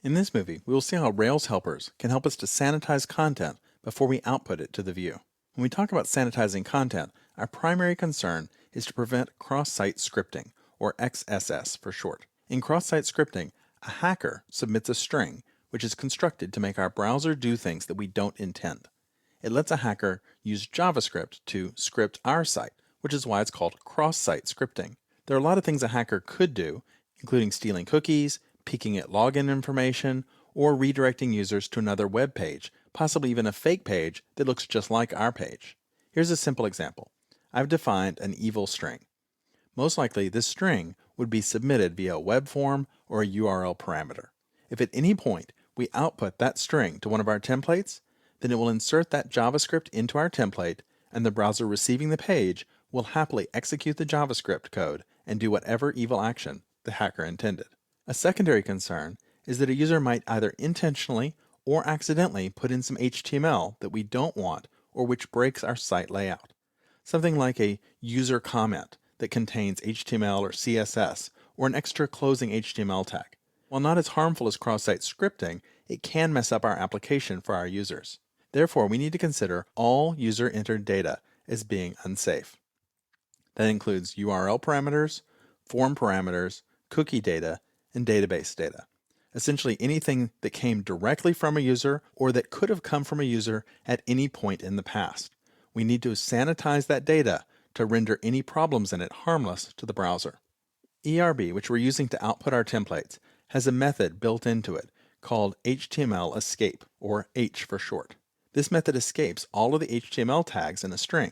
In this movie, we will see how Rails helpers can help us to sanitize content before we output it to the view. When we talk about sanitizing content, our primary concern is to prevent cross-site scripting, or XSS for short. In cross-site scripting, a hacker submits a string which is constructed to make our browser do things that we don't intend. It lets a hacker use JavaScript to script our site, which is why it's called cross-site scripting. There are a lot of things a hacker could do, including stealing cookies, peeking at login information, or redirecting users to another web page, possibly even a fake page that looks just like our page. Here's a simple example. I've defined an evil string. Most likely, this string would be submitted via a web form or a URL parameter. If at any point we output that string to one of our templates, then it will insert that JavaScript into our template, and the browser receiving the page will happily execute the JavaScript code and do whatever evil action the hacker intended. A secondary concern is that a user might either intentionally or accidentally put in some HTML that we don't want or which breaks our site layout. Something like a user comment that contains HTML or CSS or an extra closing HTML tag. While not as harmful as cross-site scripting, it can mess up our application for our users. Therefore, we need to consider all user-entered data as being unsafe. That includes URL parameters, form parameters, cookie data, and database data. Essentially anything that came directly from a user or that could have come from a user at any point in the past. We need to sanitize that data to render any problems in it harmless to the browser. ERB, which we're using to output our templates, has a method built into it called HTML escape, or H for short. This method escapes all of the HTML tags in a string.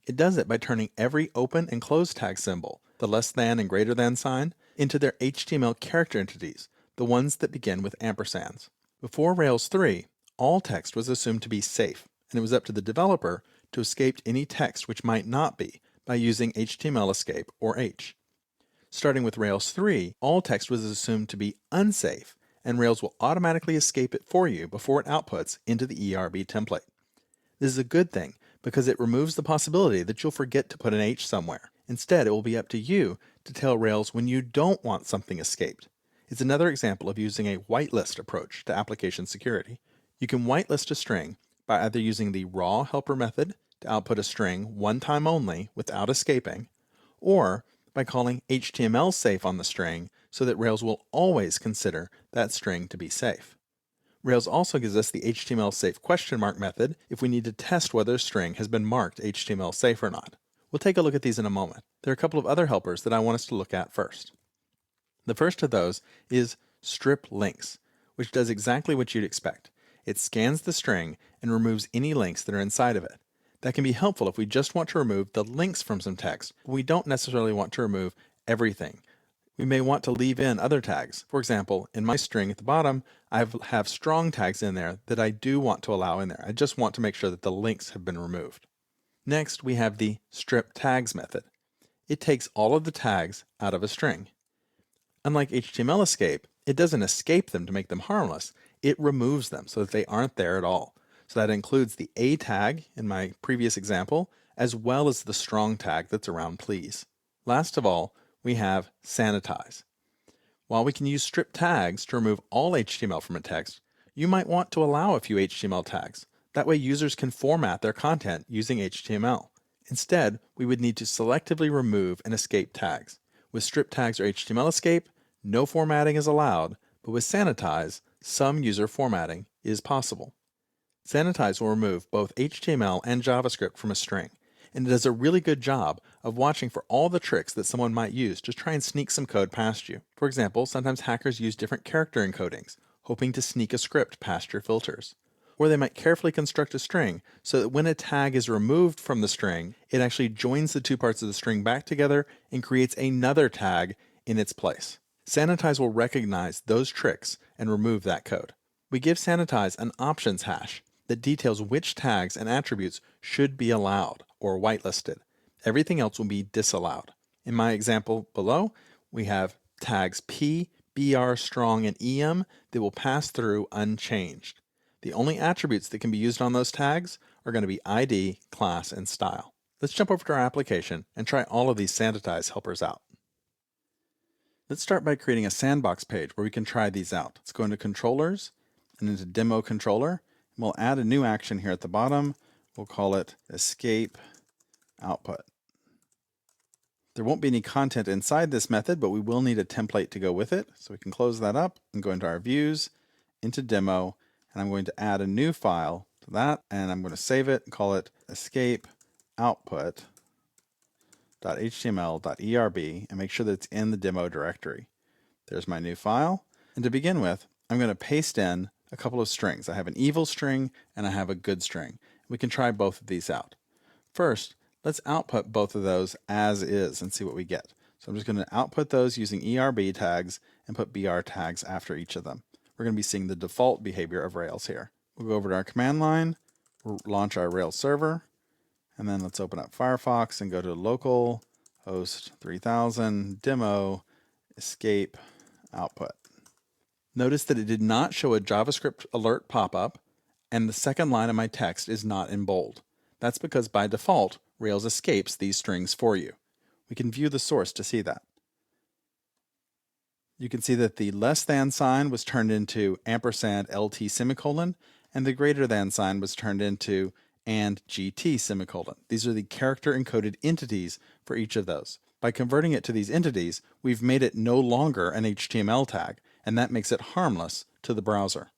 It does it by turning every open and close tag symbol, the less than and greater than sign, into their HTML character entities, the ones that begin with ampersands. Before Rails 3, all text was assumed to be safe, and it was up to the developer to escape any text which might not be by using HTML escape, or H. Starting with Rails 3, all text was assumed to be unsafe, and Rails will automatically escape it for you before it outputs into the ERB template. This is a good thing because it removes the possibility that you'll forget to put an H somewhere. Instead, it will be up to you to tell Rails when you don't want something escaped. It's another example of using a whitelist approach to application security. You can whitelist a string by either using the raw helper method to output a string one time only without escaping, or by calling HTML safe on the string so that Rails will always consider that string to be safe. Rails also gives us the HTML safe question mark method if we need to test whether a string has been marked HTML safe or not. We'll take a look at these in a moment. There are a couple of other helpers that I want us to look at first. The first of those is strip links, which does exactly what you'd expect. It scans the string and removes any links that are inside of it. That can be helpful if we just want to remove the links from some text, but we don't necessarily want to remove everything. We may want to leave in other tags. For example, in my string at the bottom, I have strong tags in there that I do want to allow in there. I just want to make sure that the links have been removed. Next, we have the strip tags method. It takes all of the tags out of a string. Unlike HTML escape, it doesn't escape them to make them harmless. It removes them so that they aren't there at all. So that includes the A tag in my previous example, as well as the strong tag that's around please. Last of all, we have sanitize. While we can use strip tags to remove all HTML from a text, you might want to allow a few HTML tags. That way users can format their content using HTML. Instead, we would need to selectively remove and escape tags. With strip tags or HTML escape, no formatting is allowed, but with sanitize, some user formatting is possible. Sanitize will remove both HTML and JavaScript from a string, and it does a really good job of watching for all the tricks that someone might use to try and sneak some code past you. For example, sometimes hackers use different character encodings, hoping to sneak a script past your filters. Or they might carefully construct a string so that when a tag is removed from the string, it actually joins the two parts of the string back together and creates another tag in its place. Sanitize will recognize those tricks and remove that code. We give Sanitize an options hash that details which tags and attributes should be allowed or whitelisted. Everything else will be disallowed. In my example below, we have tags P, BR, strong, and EM that will pass through unchanged. The only attributes that can be used on those tags are going to be ID, class, and style. Let's jump over to our application and try all of these sanitize helpers out. Let's start by creating a sandbox page where we can try these out. Let's go into Controllers and into Demo Controller. And we'll add a new action here at the bottom. We'll call it Escape Output. There won't be any content inside this method, but we will need a template to go with it. So we can close that up and go into our Views, into Demo, and I'm going to add a new file to that, and I'm going to save it and call it Escape Output.html.erb and make sure that it's in the demo directory. There's my new file. And to begin with, I'm going to paste in a couple of strings. I have an evil string and I have a good string. We can try both of these out. First, let's output both of those as is and see what we get. So I'm just going to output those using ERB tags and put BR tags after each of them. We're going to be seeing the default behavior of Rails here. We'll go over to our command line, we'll launch our Rails server, and then let's open up Firefox and go to local host 3000 demo escape output. Notice that it did not show a JavaScript alert pop-up, and the second line of my text is not in bold. That's because by default, Rails escapes these strings for you. We can view the source to see that. You can see that the less than sign was turned into ampersand LT semicolon, and the greater than sign was turned into and GT semicolon. These are the character encoded entities for each of those. By converting it to these entities, we've made it no longer an HTML tag, and that makes it harmless to the browser.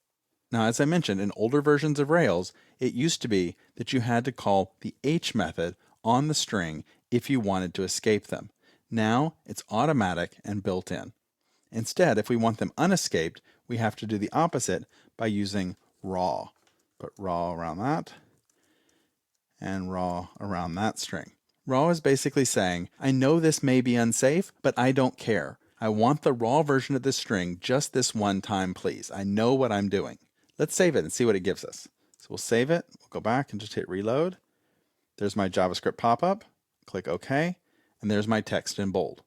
Now, as I mentioned, in older versions of Rails, it used to be that you had to call the H method on the string if you wanted to escape them. Now, it's automatic and built in. Instead, if we want them unescaped, we have to do the opposite by using raw. Put raw around that, and raw around that string. Raw is basically saying, I know this may be unsafe, but I don't care. I want the raw version of this string just this one time, please. I know what I'm doing. Let's save it and see what it gives us. So we'll save it, we'll go back and just hit reload. There's my JavaScript pop-up, click OK, and there's my text in bold.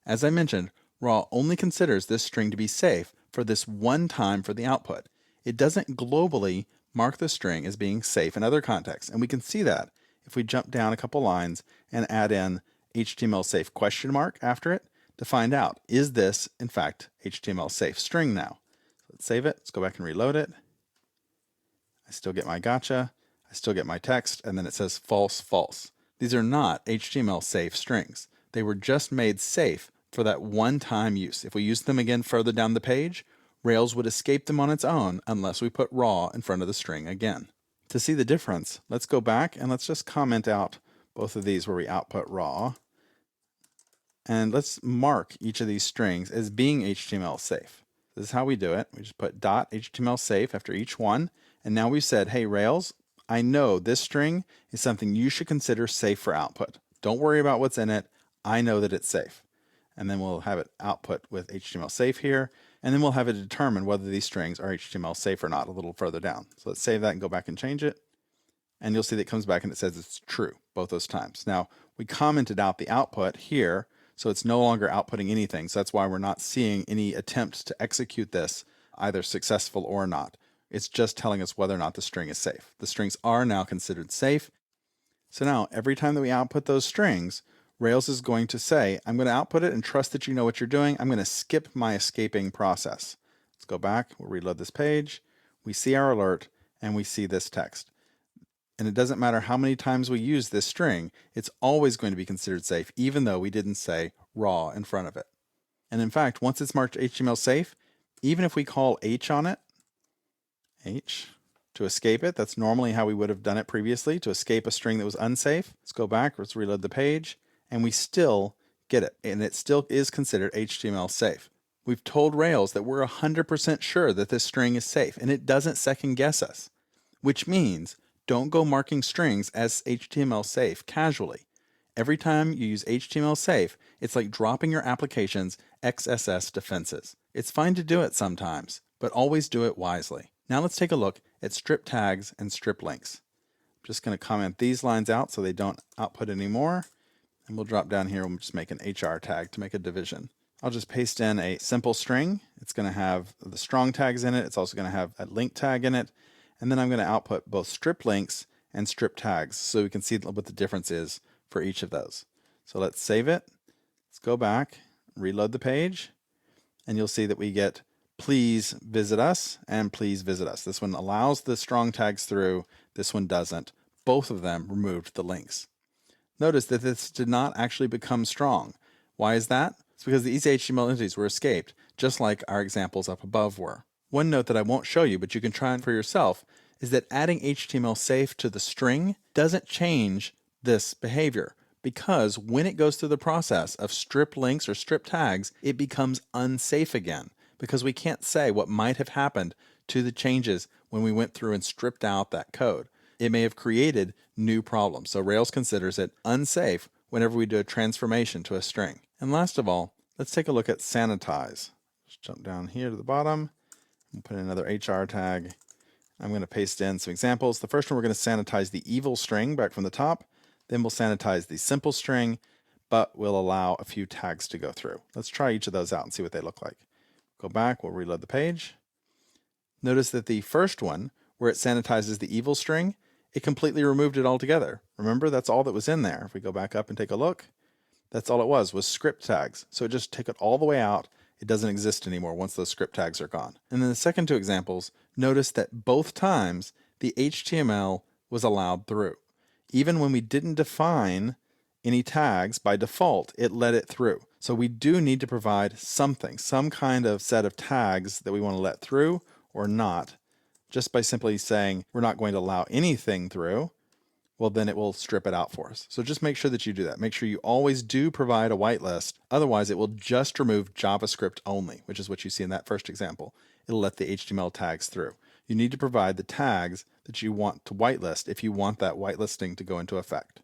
As I mentioned, raw only considers this string to be safe for this one time for the output. It doesn't globally mark the string as being safe in other contexts, and we can see that if we jump down a couple lines and add in HTML safe question mark after it to find out, is this in fact HTML safe string now? So let's save it, let's go back and reload it. I still get my gotcha, I still get my text, and then it says false, false. These are not HTML safe strings. They were just made safe for that one-time use. If we use them again further down the page, Rails would escape them on its own unless we put raw in front of the string again. To see the difference, let's go back and let's just comment out both of these where we output raw. And let's mark each of these strings as being HTML safe. This is how we do it. We just put .html safe after each one. And now we've said, hey, Rails, I know this string is something you should consider safe for output. Don't worry about what's in it. I know that it's safe. And then we'll have it output with HTML safe here. And then we'll have it determine whether these strings are HTML safe or not a little further down. So let's save that and go back and change it. And you'll see that it comes back and it says it's true both those times. Now, we commented out the output here, so it's no longer outputting anything. So that's why we're not seeing any attempt to execute this, either successful or not. It's just telling us whether or not the string is safe. The strings are now considered safe. So now, every time that we output those strings, Rails is going to say, I'm going to output it and trust that you know what you're doing. I'm going to skip my escaping process. Let's go back. We'll reload this page. We see our alert and we see this text. And it doesn't matter how many times we use this string, it's always going to be considered safe, even though we didn't say raw in front of it. And in fact, once it's marked HTML safe, even if we call H on it, H, to escape it, that's normally how we would have done it previously, to escape a string that was unsafe. Let's go back, let's reload the page. And we still get it, and it still is considered HTML safe. We've told Rails that we're 100% sure that this string is safe, and it doesn't second guess us, which means don't go marking strings as HTML safe casually. Every time you use HTML safe, it's like dropping your application's XSS defenses. It's fine to do it sometimes, but always do it wisely. Now let's take a look at strip tags and strip links. I'm just going to comment these lines out so they don't output anymore. And we'll drop down here and we'll just make an HR tag to make a division. I'll just paste in a simple string. It's going to have the strong tags in it. It's also going to have a link tag in it. And then I'm going to output both strip links and strip tags so we can see what the difference is for each of those. So let's save it. Let's go back, reload the page, and you'll see that we get please visit us and please visit us. This one allows the strong tags through, this one doesn't. Both of them removed the links. Notice that this did not actually become strong. Why is that? It's because the easy HTML entities were escaped, just like our examples up above were. One note that I won't show you, but you can try it for yourself, is that adding HTML safe to the string doesn't change this behavior, because when it goes through the process of strip links or strip tags, it becomes unsafe again, because we can't say what might have happened to the changes when we went through and stripped out that code. It may have created new problems. So Rails considers it unsafe whenever we do a transformation to a string. And last of all, let's take a look at sanitize. Just jump down here to the bottom and put in another HR tag. I'm going to paste in some examples. The first one, we're going to sanitize the evil string back from the top. Then we'll sanitize the simple string, but we'll allow a few tags to go through. Let's try each of those out and see what they look like. Go back, we'll reload the page. Notice that the first one, where it sanitizes the evil string, it completely removed it altogether. Remember, that's all that was in there. If we go back up and take a look, that's all it was script tags. So it just took it all the way out. It doesn't exist anymore once those script tags are gone. And then the second two examples, notice that both times the HTML was allowed through. Even when we didn't define any tags, by default, it let it through. So we do need to provide something, some kind of set of tags that we want to let through or not. Just by simply saying we're not going to allow anything through, well, then it will strip it out for us. So just make sure that you do that. Make sure you always do provide a whitelist. Otherwise, it will just remove JavaScript only, which is what you see in that first example. It'll let the HTML tags through. You need to provide the tags that you want to whitelist if you want that whitelisting to go into effect.